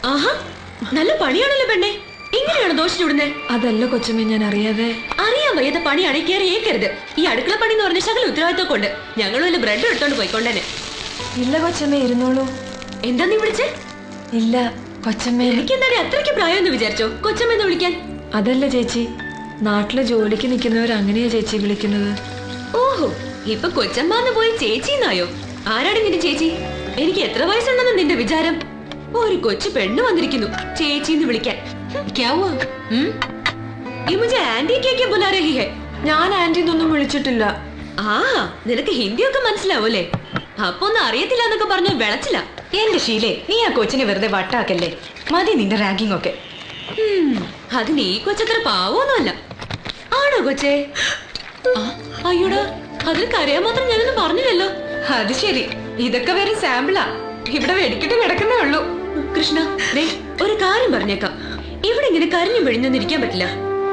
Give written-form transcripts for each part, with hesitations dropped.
ആഹാ, നല്ല പണിയാണല്ലോ പെണ്ണെ. ഇങ്ങനെയാണ് ദോശ ചൂടുന്നേ? അതല്ല കൊച്ചമ്മ, ഞാൻ അറിയാതെ. അറിയാൻ വയ്യാത്ത പണിയാണ് കയറി ഏക്കരുത്. ഈ അടുക്കള പണി എന്ന് പറഞ്ഞ ശകല ഉത്തരവാദിത്വം കൊണ്ട് ഞങ്ങൾ വല്ല ബ്രെഡ് എടുത്തോണ്ട് പോയിക്കൊണ്ടേനെ. ഇല്ല കൊച്ചമ്മ, ഇരുന്നോളൂ. എന്താ നീ വിളിച്ചേ? ഇല്ല കൊച്ചമ്മ. എനിക്ക് എന്തായാലും അത്രയ്ക്ക് പ്രായം എന്ന് വിചാരിച്ചോ കൊച്ചമ്മ എന്ന് വിളിക്കാൻ? അതല്ല ചേച്ചി, നാട്ടില് ജോലിക്ക് നിൽക്കുന്നവർ അങ്ങനെയാ ചേച്ചി വിളിക്കുന്നത്. ഓഹോ, ഇപ്പൊ കൊച്ചമ്മാന്ന് പോയി ചേച്ചിന്നായോ? ആരാണ് നിന്റെ ചേച്ചി? എനിക്ക് എത്ര വയസ്സുണ്ടെന്ന് നിന്റെ വിചാരം? ഒരു കൊച്ചു പെണ്ണ് വന്നിരിക്കുന്നു ചേച്ചിന്ന് വിളിക്കാൻ. ഞാൻ ആന്റിന്നൊന്നും വിളിച്ചിട്ടില്ല. ആ, നിനക്ക് ഹിന്ദിയൊക്കെ മനസ്സിലാവൂലേ? അപ്പൊ ഒന്നും അറിയത്തില്ല എന്നൊക്കെ പറഞ്ഞു വിളച്ചില്ല. എന്റെ ശീലേ, നീ ആ കൊച്ചിനെ വെറുതെ വട്ടാക്കല്ലേ. മതി നിന്റെ റാങ്കിങ് ഒക്കെ. അതിന് ഈ കൊച്ചത്ര പാവൊന്നുമല്ല. ആണോ കൊച്ചേ? അയ്യോടാ, അതിൽ കരയാൻ മാത്രം ഞാനൊന്നും പറഞ്ഞില്ലല്ലോ. അത് ശരി, ഇതൊക്കെ വേറെ സാമ്പിളാ. ഇവിടെ വെടിക്കിട്ട് കിടക്കുന്നേ ഉള്ളൂ. കൃഷ്ണ, ഒരു കാര്യം പറഞ്ഞേക്കാം. ഇവിടെ ഇങ്ങനെ കരഞ്ഞു പിഴിഞ്ഞൊന്നും ഇരിക്കാൻ പറ്റില്ല.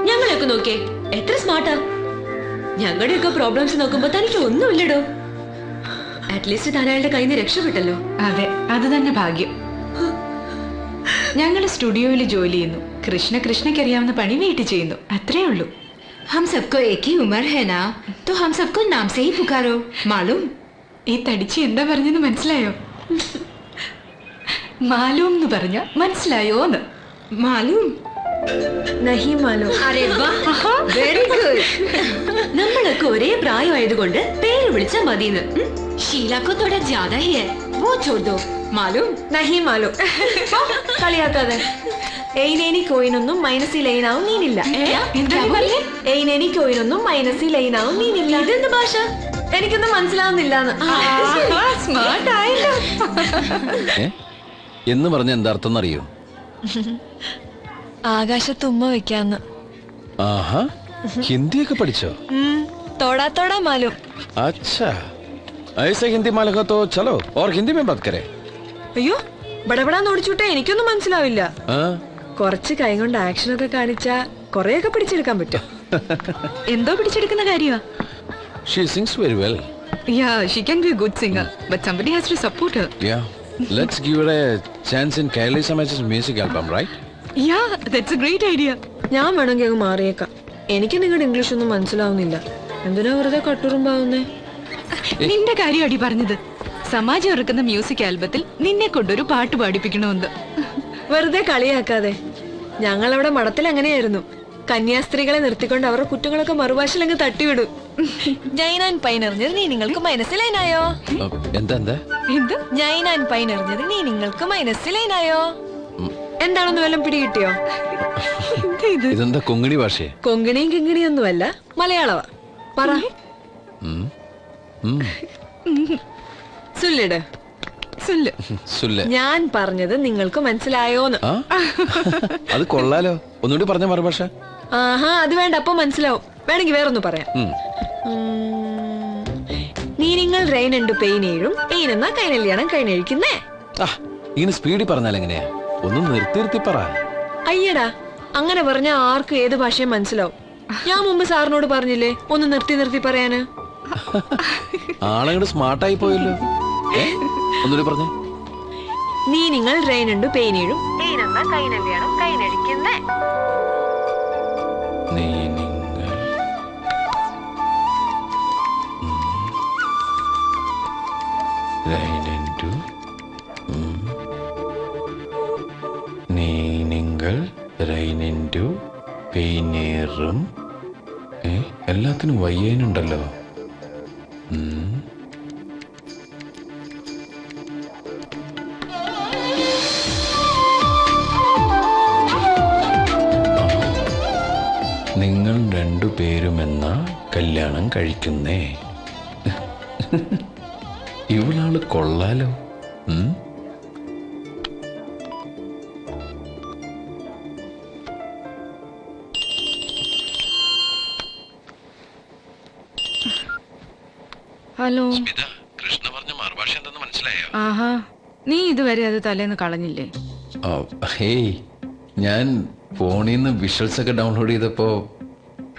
ഞങ്ങളെയൊക്കെ നോക്കേ, എത്ര സ്മാർട്ടാ. ഞങ്ങളുടെയൊക്കെ പ്രോബ്ലംസ് നോക്കുമ്പോ തനിക്ക് ഒന്നുമില്ലടോ. അറ്റ്ലീസ്റ്റ് താൻ അയാളുടെ കയ്യിൽ നിന്ന് രക്ഷപ്പെട്ടല്ലോ. അതെ, അത് തന്നെ ഭാഗ്യം. ഞങ്ങൾ സ്റ്റുഡിയോയിൽ ജോലി ചെയ്യുന്നു. കൃഷ്ണയ്ക്ക് അറിയാവുന്ന പണി വീട്ടിൽ ചെയ്യുന്നു, അത്രേ ഉള്ളൂ. हम सबको एक ही उम्र है ना, तो हम सबको नाम से ही पुकारो. मालूम? ഈ തടിച്ച് എന്താ പറഞ്ഞെന്ന് മനസ്സിലായോ? മാലൂം എന്ന് പറഞ്ഞ മനസ്സിലായോന്ന്? मालूम? नहीं मालूम. अरे वाह, वेरी गुड. നമ്മളൊക്കെ ഒരേ പ്രായമായതുകൊണ്ട് പേര് വിളിച്ചാ മതിന്ന്. शीला को थोड़ा ज्यादा ही है, वो छोड़ दो. मालूम? नहीं मालूम. കളിയാക്കാതെ. എയ്നേനി കോയിനൊന്നും മൈനസിൽ എയ്നാവും നീനില്ല. എയ്നേനി കോയിനൊന്നും മൈനസിൽ എയ്നാവും നീനില്ല. ഇതെന്ത് ഭാഷ? എനിക്കൊന്നും മനസ്സിലാവുന്നില്ലാന്ന്. സ്മാർട്ട് ആയല്ലോ. എന്ന് പറഞ്ഞ എന്താർത്ഥം അറിയോ? ആകാശത്ത് ഉമ്മ വെക്കാന്ന്. ആഹാ, ഹിന്ദിയൊക്കെ പഠിച്ചോ? തോടാ തോടാ മാലൂം. अच्छा, ऐसे हिंदी मालूम हो तो चलो और हिंदी में बात करें. അയ്യോ, ബടബടാന്ന് ഓടിച്ചുവിട്ടാ എനിക്കൊന്നും മനസ്സിലാവില്ല. हाँ? കുറച്ച് കൈ കൊണ്ട് ആക്ഷൻ ഒക്കെ കാണിച്ചാ കൊറേയൊക്കെ പിടിച്ചെടുക്കാൻ പറ്റും. എന്തോ പിടിച്ചെടുക്കുന്ന കാര്യമാ. She sings very well. Yeah, she can be a good singer, but somebody has to support her. Yeah, let's give her a chance in Kaili Samaj's music album, right? Yeah, that's a great idea. ഞാൻ വേണമെങ്കിൽ അങ്ങ് മാറിയേക്കാം. എനിക്ക് നിങ്ങളുടെ English ഒന്നും മനസ്സിലാവുന്നില്ല. എന്തിനാ വെറുതെ കട്ടുറുമ്പാവുന്നേ? നിന്റെ കാര്യം അടി പറഞ്ഞത്. സമാജം ഇറക്കുന്ന മ്യൂസിക് ആൽബത്തിൽ നിന്നെ കൊണ്ടൊരു പാട്ട് പാടിപ്പിക്കണമെന്ന്. വെറുതെ കളിയാക്കാതെ. ഞങ്ങളവിടെ മഠത്തിൽ അങ്ങനെയായിരുന്നു. കന്യാസ്ത്രീകളെ നിർത്തിക്കൊണ്ട് അവരുടെ കുറ്റങ്ങളൊക്കെ മറുഭാഷയിൽ അങ്ങ് തട്ടിവിടും. ജൈനാൻ പൈനെറിഞ്ഞത് നീ നിങ്ങൾക്ക് മനസ്സിലായിനായോ? എന്ത്? ജൈനാൻ പൈനെറിഞ്ഞത് നീ നിങ്ങൾക്ക് മനസ്സിലായിനായോ? എന്താണെന്ന് വല്ലതും പിടികിട്ടിയോ? ഇതെന്താ കൊങ്ങിണി ഭാഷയെ? കൊങ്ങിണിയും കിങ്ങിണിയൊന്നുമല്ല, മലയാളവാ. പറ. സുല്ലിട്. ഞാൻ പറഞ്ഞത് നിങ്ങൾക്ക് മനസ്സിലായോന്ന്? അത് കൊള്ളാലോ. ഒന്നുകൂടി പറഞ്ഞ മറുഭാഷ. ആഹാ, അത് വേണ്ട, അപ്പൊ മനസ്സിലാവും. വേണമെങ്കിൽ വേറൊന്ന് പറയാം. നീ നിങ്ങൾ റെയിനുണ്ട് പെയിനേഴും എയിനെന്നാ കൈനല്യാണം കൈനഴിക്കുന്നേ. ഇങ്ങനെ സ്പീഡിൽ പറഞ്ഞാൽ എങ്ങനെയാ? ഒന്ന് നിർത്തി പറ. അയ്യടാ, അങ്ങനെ പറഞ്ഞാൽ ആർക്കും ഏത് ഭാഷയും മനസ്സിലാവും. ഞാൻ മുമ്പ് സാറിനോട് പറഞ്ഞില്ലേ ഒന്ന് നിർത്തി പറയാന്? ആളങ്ങോട്ട് സ്മാർട്ടായി പോയല്ലോ. ഒന്നുകൂടി പറഞ്ഞേ. നീ നിങ്ങൾ റെയിനുണ്ട് പെയിനേഴും എയിനെന്നാ കൈനല്യാണം കൈനഴിക്കുന്നേ. എല്ലാത്തിനും വയ്യേനുണ്ടല്ലോ. നിങ്ങൾ രണ്ടുപേരുമെന്നാ കല്യാണം കഴിക്കുന്നേ. ഇവളാള് കൊള്ളാലോ. ഹലോ. കൃഷ്ണ പറഞ്ഞ മറുഭാഷ എന്തെന്ന് മനസ്സിലായോ? ആഹാ, നീ ഇതുവരെ അത് തലേന്ന് കളഞ്ഞില്ലേ? ഹേയ്, ഞാൻ ഫോണിൽ നിന്ന് വിഷ്വൽസ് ഒക്കെ ഡൗൺലോഡ് ചെയ്തപ്പോ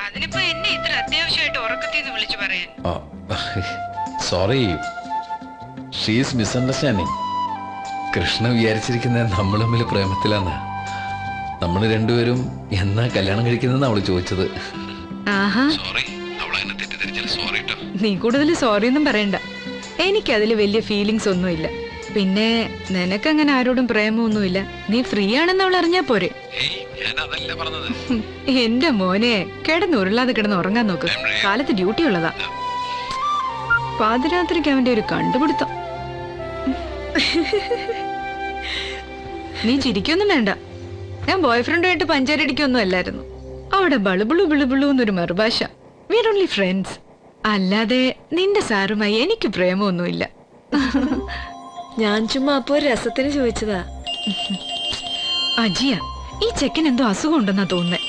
അതിനിപ്പോ എന്നെ ഇത്ര അത്യാവശ്യമായിട്ട് ഉറക്കത്തിന്ന് വിളിച്ചു പറയാൻ? Sorry, she is misunderstanding. Krishna വിചാരിച്ചിരിക്കുന്ന നമ്മൾ തമ്മിൽ പ്രേമത്തിലാന്ന്. നമ്മൾ രണ്ടുപേരും എന്നാ കല്യാണം കഴിക്കുന്നതെന്ന് അവള് ചോദിച്ചത്. ആഹാ, നീ കൂടുതൽ സോറി ഒന്നും പറയണ്ട. എനിക്കതിൽ വലിയ ഫീലിങ്സ് ഒന്നുമില്ല. പിന്നെ നിനക്കങ്ങനെ ആരോടും പ്രേമമൊന്നുമില്ല. നീ ഫ്രീ ആണെന്ന് അവൾ അറിഞ്ഞാ പോരെ. എന്റെ മോനെ, കിടന്നുരുളാതെ കിടന്ന് ഉറങ്ങാൻ നോക്ക്. കാലത്ത് ഡ്യൂട്ടി ഉള്ളതാ. പാതിരാത്രിക്ക് അവന്റെ ഒരു കണ്ടുപിടുത്തം. നീ ചിരിക്കൊന്നും വേണ്ട. ഞാൻ ബോയ് ഫ്രണ്ടുമായിട്ട് പഞ്ചാരടിക്കൊന്നും അല്ലായിരുന്നു. അവിടെ ബളുബിളു ബിളുബിളു എന്നൊരു മറുഭാഷ. Veer only friends. അല്ലാതെ നിന്റെ സാറുമായി എനിക്ക് പ്രേമമൊന്നുമില്ല. ഞാൻ ചുമ്മാ അപ്പൊ ഒരു രസത്തിന് ചോദിച്ചതാ. അജിയ, ഈ ചെക്കൻ എന്തോ അസുഖം ഉണ്ടെന്നാ തോന്നുന്നേ.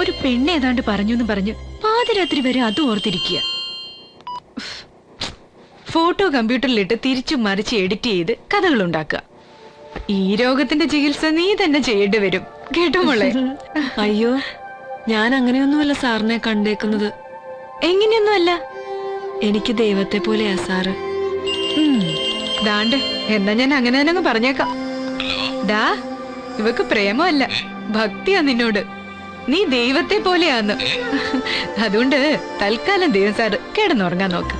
ഒരു പെണ്ണ് ഏതാണ്ട് പറഞ്ഞു എന്ന് പറഞ്ഞ് പാതിരാത്രി വരെ അത് ഓർത്തിരിക്കുക. ഫോട്ടോ കമ്പ്യൂട്ടറിലിട്ട് തിരിച്ചു മറിച്ച് എഡിറ്റ് ചെയ്ത് കഥകൾ ഉണ്ടാക്കുക. ഈ രോഗത്തിന്റെ ചികിത്സ നീ തന്നെ ചെയ്യേണ്ടി വരും കേട്ടോ മോളെ. അയ്യോ, ഞാൻ അങ്ങനെയൊന്നുമല്ല സാറിനെ കണ്ടേക്കുന്നത്. എങ്ങനെയൊന്നുമല്ല. എനിക്ക് ദൈവത്തെ പോലെയാ സാറ്. ദാണ്ട്, എന്നാ ഞാൻ അങ്ങനെ തന്നെ അങ്ങ് പറഞ്ഞേക്കാം. ഡാ, ഇവക്ക് പ്രേമമല്ല, ഭക്തിയാ നിന്നോട്. നീ ദൈവത്തെ പോലെയാന്ന്. അതുകൊണ്ട് തൽക്കാലം ദൈവം സാറ് കിടന്നുറങ്ങാൻ നോക്ക്.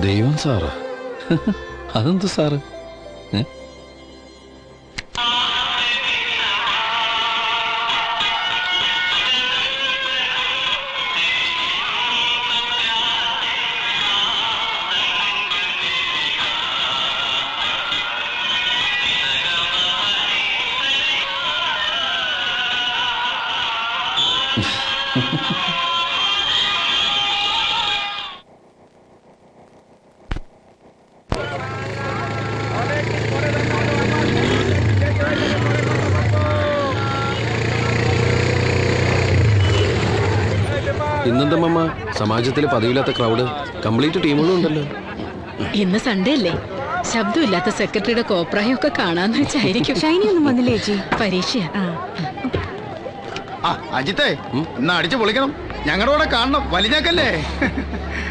ദൈവം സാറാ? അതെന്ത് സാറ്? ഇന്നെന്താ മമ്മ സമാജത്തിൽ പതിവില്ലാത്ത ക്രൗഡ്? കംപ്ലീറ്റ് ടീമുകളും ഉണ്ടല്ലോ. ഇന്ന് സൺഡേ അല്ലേ? ശബ്ദമില്ലാത്ത സെക്രട്ടറിയുടെ കോപ്രായം ഒക്കെ കാണാന്ന് വെച്ചായിരിക്കും. ഷൈനി ഒന്നും വന്നില്ലേ ചേച്ചി? പരീക്ഷയാ. അജിത്തേ, ഇന്ന് അടിച്ചു പൊളിക്കണം. ഞങ്ങളുടെ കൂടെ കാണണം. വലിഞ്ഞാക്കല്ലേ?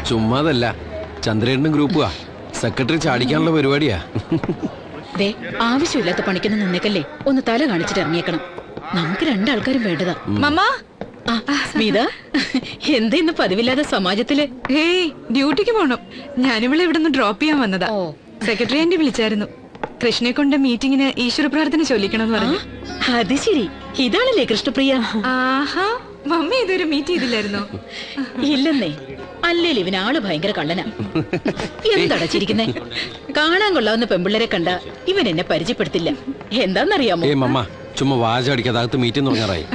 ചുമ്മാതല്ല, ചന്ദ്രേട്ടനും ഗ്രൂപ്പുവാ. സെക്രട്ടറി ചാടിക്കാനുള്ള പരിപാടിയാ. ദേ, ആവശ്യമില്ലാത്ത പണിക്കൊന്നും നിന്നേക്കല്ലേ. ഒന്ന് തല കാണിച്ചിട്ട് ഇറങ്ങിയേക്കണം. നമുക്ക് രണ്ടാൾക്കാരും വേണ്ടതാ. മമ്മ, സ്മിത, എന്താ ഇന്ന് പതിവില്ലാതെ സമാജത്തില്? ഹേയ്, ഡ്യൂട്ടിക്ക് പോണം. ഞാനിവിടെ ഇവിടെ നിന്ന് ഡ്രോപ്പ് ചെയ്യാൻ വന്നതാ. സെക്രട്ടറി ആന്റി വിളിച്ചായിരുന്നു. കൃഷ്ണനെ കൊണ്ട് മീറ്റിങ്ങിന് ഈശ്വര പ്രാർത്ഥന ചൊല്ലിക്കണമെന്ന് പറഞ്ഞു. അത് ശരി, ഇതാണല്ലേ കൃഷ്ണപ്രിയ? ആഹാ, മമ്മി ഇതൊരു മീറ്റ് ചെയ്തില്ലായിരുന്നോ? ഇല്ലെന്നേ. അല്ലേലും ഇവനാള് ഭയങ്കര കള്ളനാ. എന്തടച്ചിരിക്കുന്നേ? കാണാൻ കൊള്ളാവുന്ന പെമ്പിള്ളേരെ കണ്ട ഇവൻ എന്നെ പരിചയപ്പെടുത്തില്ല. എന്താന്നറിയാമോ? ഏ മമ്മ, ചുമ്മാ വാചടിക്കാതെ അകത്ത് മീറ്റിംഗ് തുടങ്ങാറായി.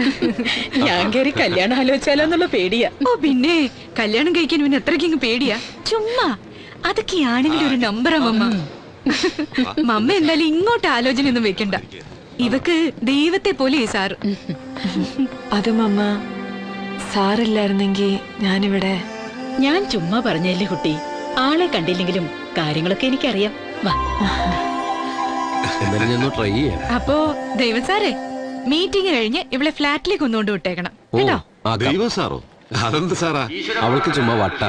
ഞാൻ കയറി കല്യാണം ആലോചിച്ചാലോന്നുള്ള പേടിയാ. ഓ പിന്നെ, കല്യാണം കഴിക്കാൻ ഇവന് എത്രയ്ക്ക് പേടിയാ. ചുമ്മാ അതൊക്കെ ആണെങ്കിലും ഒരു നമ്പറാ മമ്മ. മമ്മ എന്തായാലും ഇങ്ങോട്ട് ആലോചന ഒന്നും വെക്കണ്ട. ഇവക്ക് ദൈവത്തെ പോലെ സാർ. അത് മമ്മ, സാറില്ലായിരുന്നെങ്കി ഞാനിവിടെ. ഞാൻ ചുമ്മാ പറഞ്ഞല്ലേ കുട്ടി. ആളെ കണ്ടില്ലെങ്കിലും കാര്യങ്ങളൊക്കെ എനിക്കറിയാം. വാ. എന്തായാലും ഞാൻ ട്രൈ ചെയ്യാം. അപ്പോ ദൈവം സാറേ, മീറ്റിംഗ് കഴിഞ്ഞ് ഇവിടെ ഫ്ലാറ്റിലേക്ക് ഒന്നുകൊണ്ട് വിട്ടേക്കണം ഓ, കേട്ടോ? ആക്കാം. ദൈവം സാറോ? അതെന്ത് സാറാ? അവൾക്ക് ചുമ്മാ വട്ട.